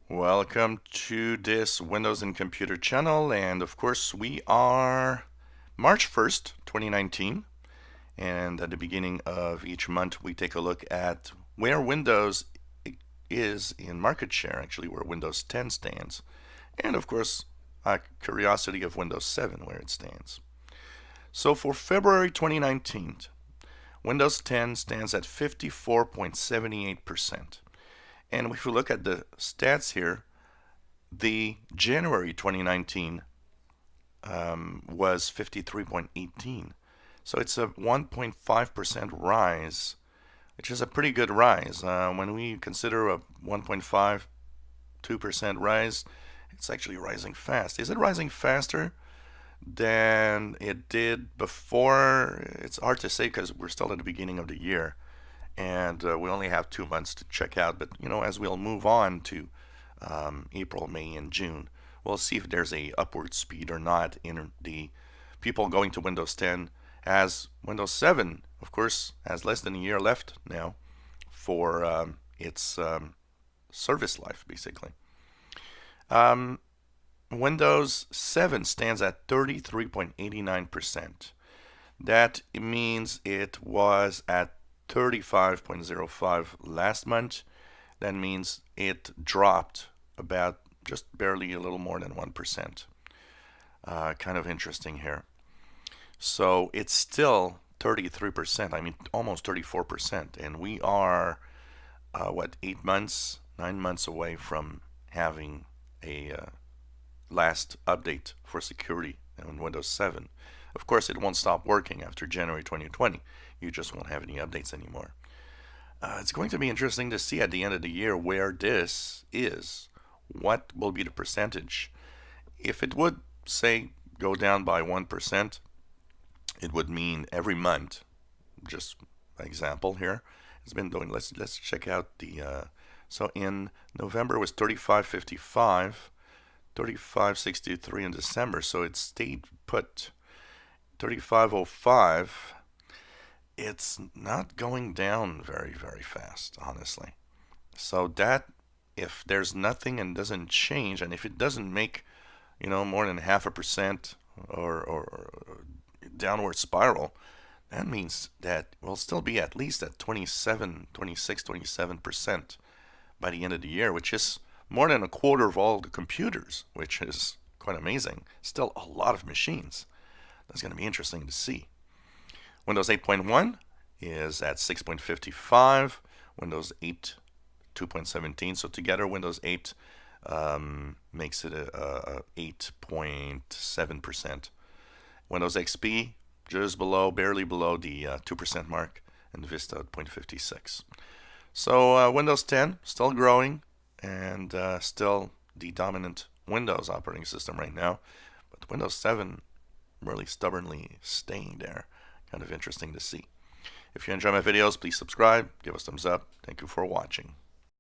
Welcome to this Windows and Computer channel, and of course we are March 1st, 2019, and at the beginning of each month we take a look at where Windows is in market share, actually where Windows 10 stands, and of course a curiosity of Windows 7 where it stands. So for February 2019, Windows 10 stands at 54.78%. And if we look at the stats here, the January 2019 was 53.18. So it's a 1.5% rise, which is a pretty good rise. When we consider a 1.5, 2% rise, it's actually rising fast. Is it rising faster than it did before? It's hard to say because we're still at the beginning of the year, and we only have 2 months to check out. But as we'll move on to April, May, and June, we'll see if there's a upward speed or not in the people going to Windows 10, as Windows 7, of course, has less than a year left now for its service life, basically. Windows 7 stands at 33.89%. That means it was at 35.05 last month. That means it dropped about just barely a little more than 1%. Kind of interesting here. So it's still 33%, I mean almost 34%, and we are 8 months, 9 months away from having a last update for security on Windows 7. Of course, it won't stop working after January 2020. You just won't have any updates anymore. It's going to be interesting to see at the end of the year where this is. What will be the percentage? If it would, say, go down by 1%, it would mean every month, just example here, it's been doing, let's check out the, so in November it was 35.55, 35.63 in December, so it stayed put. 35.05, it's not going down very, very fast, honestly. So that, if there's nothing and doesn't change, and if it doesn't make, more than 0.5% or downward spiral, that means that we'll still be at least at 27, 26, 27% by the end of the year, which is more than a quarter of all the computers, which is quite amazing. Still a lot of machines. That's going to be interesting to see. Windows 8.1 is at 6.55, Windows 8 2.17. So together, Windows 8 makes it a 8.7%. Windows XP just below, barely below the 2% mark, and Vista at 0.56. So Windows 10 still growing and still the dominant Windows operating system right now, but Windows 7 really stubbornly staying there. Kind of interesting to see. If you enjoy my videos, please subscribe, give us a thumbs up. Thank you for watching.